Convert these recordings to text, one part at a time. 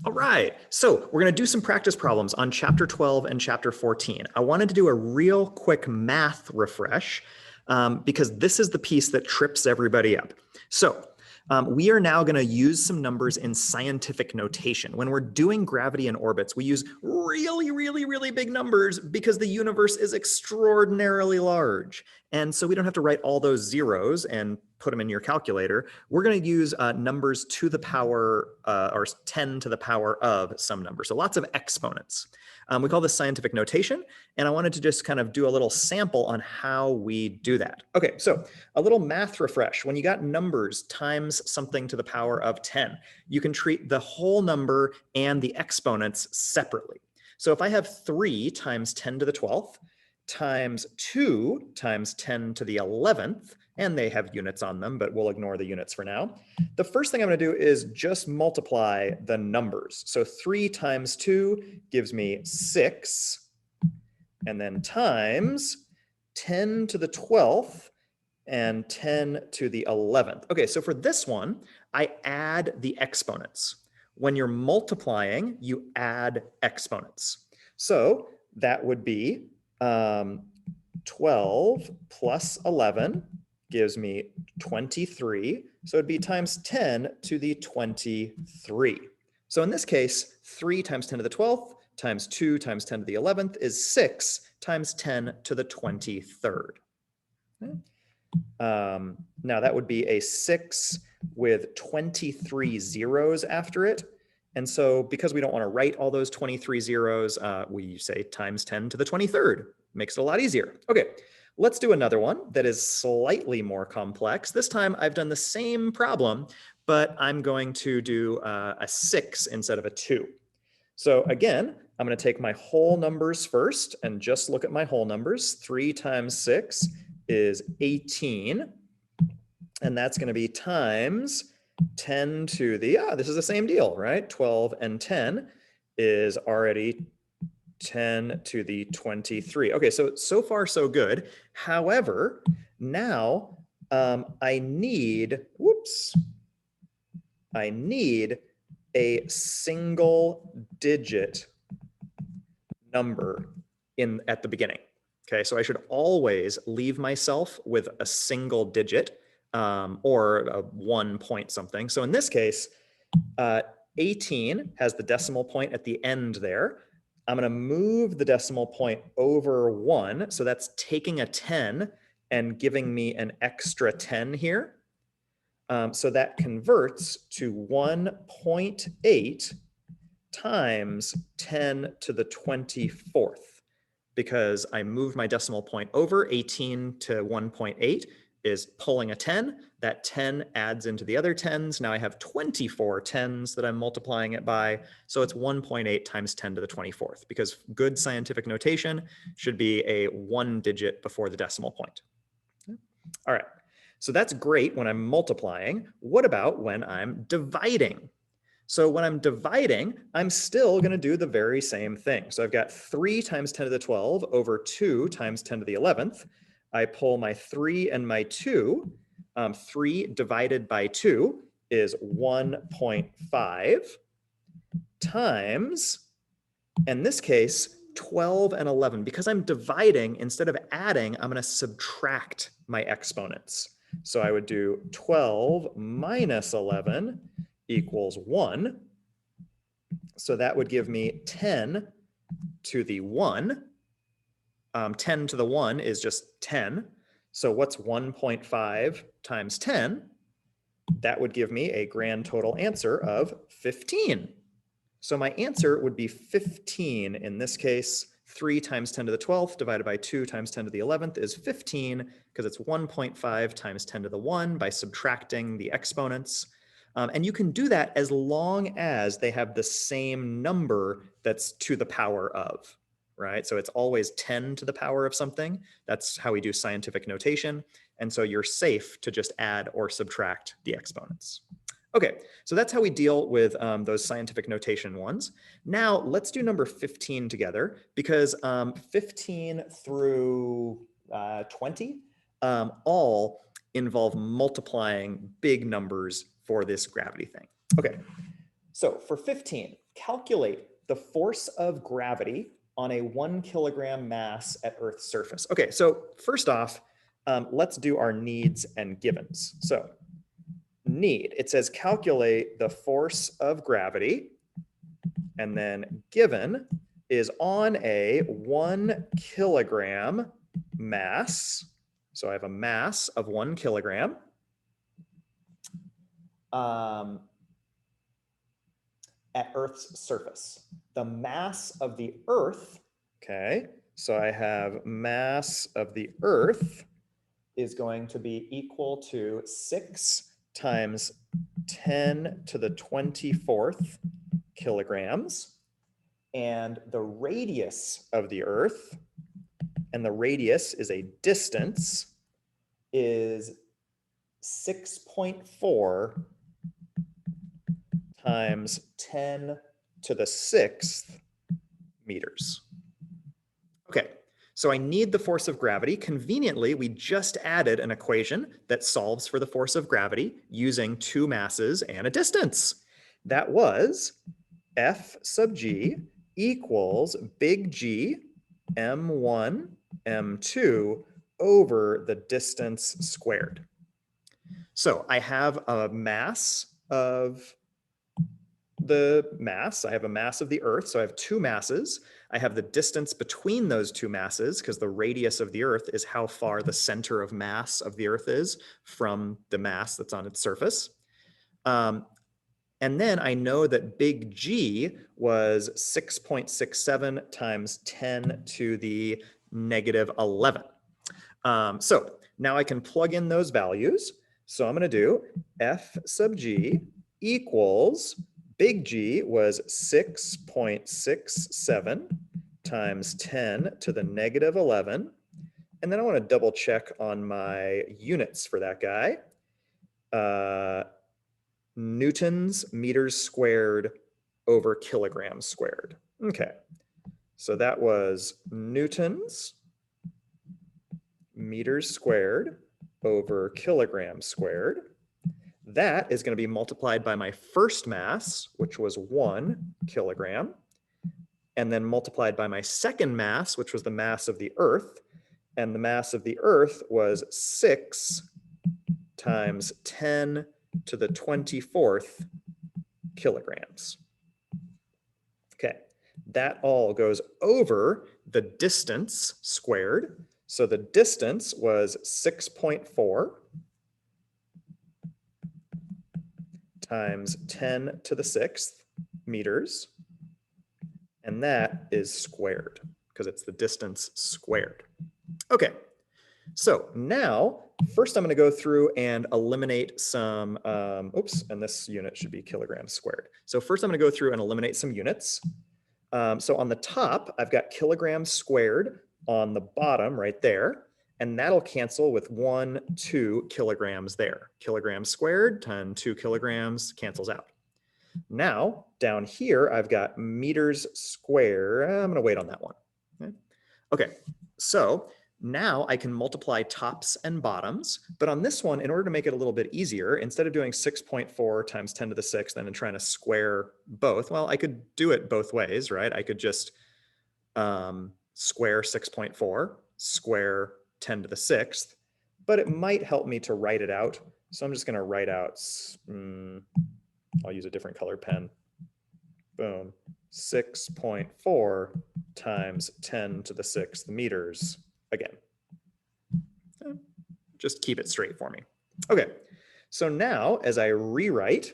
All right, so we're going to do some practice problems on chapter 12 and chapter 14. I wanted to do a real quick math refresh because this is the piece that trips everybody up. So we are now going to use some numbers in scientific notation. When we're doing gravity and orbits, we use really, really, really big numbers because the universe is extraordinarily large. And so we don't have to write all those zeros and put them in your calculator. We're going to use numbers to the power or 10 to the power of some number. So lots of exponents. We call this scientific notation. And I wanted to just kind of do a little sample on how we do that. Okay, so a little math refresh. When you got numbers times something to the power of 10, you can treat the whole number and the exponents separately. So if I have 3 times 10 to the 12th times 2 times 10 to the 11th, and they have units on them, but we'll ignore the units for now. The first thing I'm going to do is just multiply the numbers. So 3 times 2 gives me 6, and then times 10 to the 12th and 10 to the 11th. Okay, so for this one, I add the exponents. When you're multiplying, you add exponents. So that would be 12 plus 11 gives me 23. So it'd be times 10 to the 23. So in this case, 3 times 10 to the 12th times 2 times 10 to the 11th is 6 times 10 to the 23rd. Okay. Now that would be a 6 with 23 zeros after it. And so because we don't want to write all those 23 zeros, we say times 10 to the 23rd. Makes it a lot easier. Okay, let's do another one that is slightly more complex. This time I've done the same problem, but I'm going to do a 6 instead of a 2. So again, I'm going to take my whole numbers first and just look at my whole numbers. 3 times 6 is 18. And that's going to be times 10 to the, this is the same deal, right? 12 and 10 is already 10 to the 23. Okay, so far so good. However, now I need a single digit number at the beginning. Okay, so I should always leave myself with a single digit or a 1 point something. So in this case, 18 has the decimal point at the end there. I'm going to move the decimal point over 1. So that's taking a 10 and giving me an extra 10 here. So that converts to 1.8 times 10 to the 24th. Because I moved my decimal point over. 18 to 1.8 is pulling a 10. That 10 adds into the other 10s. Now I have 24 10s that I'm multiplying it by. So it's 1.8 times 10 to the 24th, because good scientific notation should be a 1 digit before the decimal point. All right, so that's great when I'm multiplying. What about when I'm dividing? So when I'm dividing, I'm still going to do the very same thing. So I've got 3 times 10 to the 12 over 2 times 10 to the 11th. I pull my 3 and my 2. 3 divided by 2 is 1.5 times, in this case, 12 and 11. Because I'm dividing, instead of adding, I'm going to subtract my exponents. So I would do 12 minus 11 equals 1. So that would give me 10 to the 1. 10 to the 1 is just 10. So what's 1.5 times 10? That would give me a grand total answer of 15. So my answer would be 15 in this case. 3 times 10 to the 12th divided by 2 times 10 to the 11th is 15, because it's 1.5 times 10 to the 1 by subtracting the exponents. And you can do that as long as they have the same number that's to the power of, right? So it's always 10 to the power of something. That's how we do scientific notation. And so you're safe to just add or subtract the exponents. Okay, so that's how we deal with those scientific notation ones. Now let's do number 15 together, because 15 through 20 all involve multiplying big numbers for this gravity thing. Okay, so for 15, calculate the force of gravity on a 1 kilogram mass at Earth's surface. Okay, so first off, let's do our needs and givens. So need, it says calculate the force of gravity, and then given is on a 1 kilogram mass. So I have a mass of 1 kilogram. At Earth's surface. The mass of the Earth, okay, so I have mass of the Earth is going to be equal to 6 times 10 to the 24th kilograms. And the radius of the Earth, and the radius is a distance, is 6.4 times 10 to the 6th meters. Okay, so I need the force of gravity. Conveniently, we just added an equation that solves for the force of gravity using two masses and a distance. That was F sub g equals big G m1 m2 over the distance squared. So I have a mass of the mass. I have a mass of the Earth, so I have two masses. I have the distance between those two masses, because the radius of the Earth is how far the center of mass of the Earth is from the mass that's on its surface. And then I know that big G was 6.67 times 10 to the negative 11. So now I can plug in those values. So I'm going to do F sub G equals big G was 6.67 times 10 to the negative 11. And then I want to double check on my units for that guy. Newtons meters squared over kilograms squared. Okay, so that was newtons meters squared over kilograms squared. That is going to be multiplied by my first mass, which was 1 kilogram, and then multiplied by my second mass, which was the mass of the Earth. And the mass of the Earth was 6 times 10 to the 24th kilograms. Okay, that all goes over the distance squared. So the distance was 6.4 times 10 to the 6th meters. And that is squared because it's the distance squared. Okay, so now first I'm going to go through and eliminate some, and this unit should be kilograms squared. So first I'm going to go through and eliminate some units. So on the top, I've got kilograms squared on the bottom right there, and that'll cancel with 1, 2 kilograms there. Kilograms squared times 2 kilograms cancels out. Now down here, I've got meters squared. I'm going to wait on that one. Okay, so now I can multiply tops and bottoms, but on this one, in order to make it a little bit easier, instead of doing 6.4 times 10 to the 6th and then trying to square both, well, I could do it both ways, right? I could just square 6.4, square 10 to the 6th, but it might help me to write it out. So I'm just going to write out, I'll use a different colored pen. Boom. 6.4 times 10 to the 6th meters again. Just keep it straight for me. Okay, so now as I rewrite,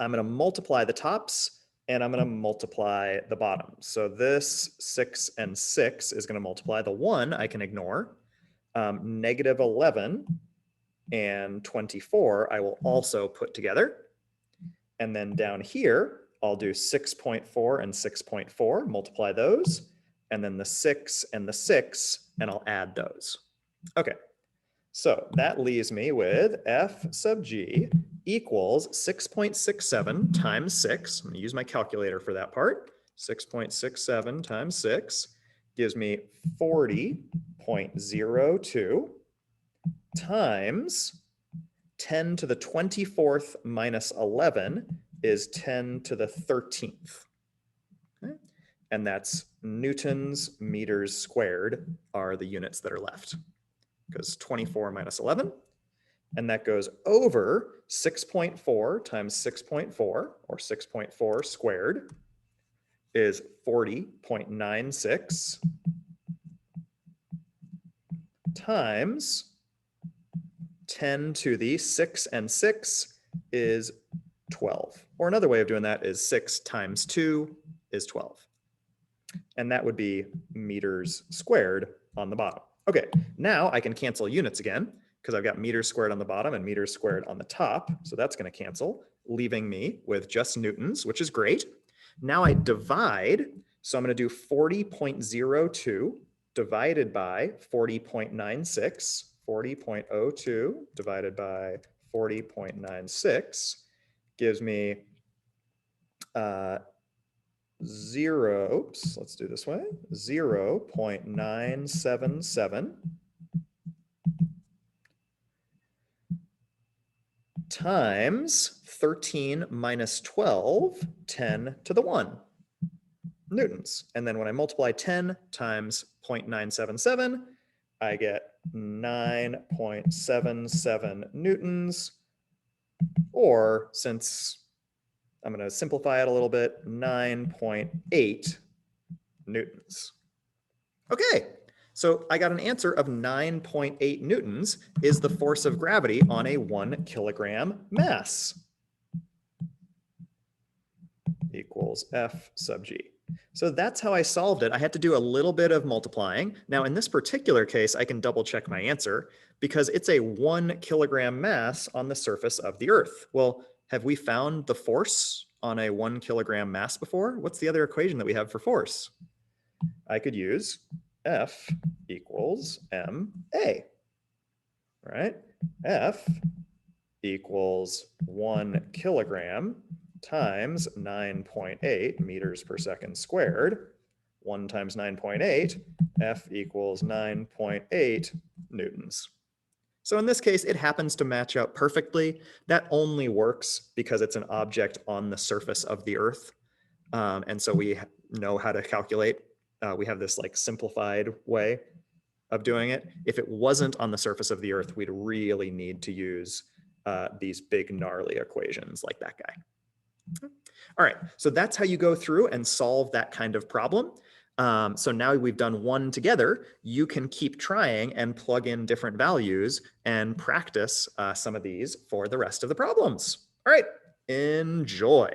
I'm going to multiply the tops and I'm going to multiply the bottoms. So this 6 and 6 is going to multiply. The 1 I can ignore. Negative 11 and 24 I will also put together. And then down here, I'll do 6.4 and 6.4, multiply those, and then the 6 and the 6, and I'll add those. Okay, so that leaves me with F sub G equals 6.67 times 6. I'm going to use my calculator for that part. 6.67 times 6 gives me 40.02 times 10 to the 24th minus 11 is 10 to the 13th. Okay? And that's newtons meters squared are the units that are left, because 24 minus 11, and that goes over 6.4 times 6.4, or 6.4 squared, is 40.96 times 10 to the 6 and 6 is 12. Or another way of doing that is 6 times 2 is 12. And that would be meters squared on the bottom. Okay, now I can cancel units again because I've got meters squared on the bottom and meters squared on the top. So that's going to cancel, leaving me with just newtons, which is great. Now I divide. So I'm going to do 40.02 divided by 40.96. 40.02 divided by 40.96 gives me 0.977 times 13 minus 12, 10 to the 1 newtons. And then when I multiply 10 times 0.977, I get 9.77 newtons, or since I'm going to simplify it a little bit, 9.8 newtons. Okay, so I got an answer of 9.8 newtons is the force of gravity on a 1 kilogram mass. Equals F sub G. So that's how I solved it. I had to do a little bit of multiplying. Now in this particular case, I can double check my answer because it's a 1 kilogram mass on the surface of the Earth. Well, have we found the force on a 1 kilogram mass before? What's the other equation that we have for force? I could use F equals ma, right? F equals 1 kilogram times 9.8 meters per second squared. 1 times 9.8, F equals 9.8 newtons. So in this case, it happens to match out perfectly. That only works because it's an object on the surface of the Earth. And so we know how to calculate. We have this like simplified way of doing it. If it wasn't on the surface of the Earth, we'd really need to use these big gnarly equations like that guy. All right, so that's how you go through and solve that kind of problem. So now we've done one together, you can keep trying and plug in different values and practice some of these for the rest of the problems. All right, enjoy.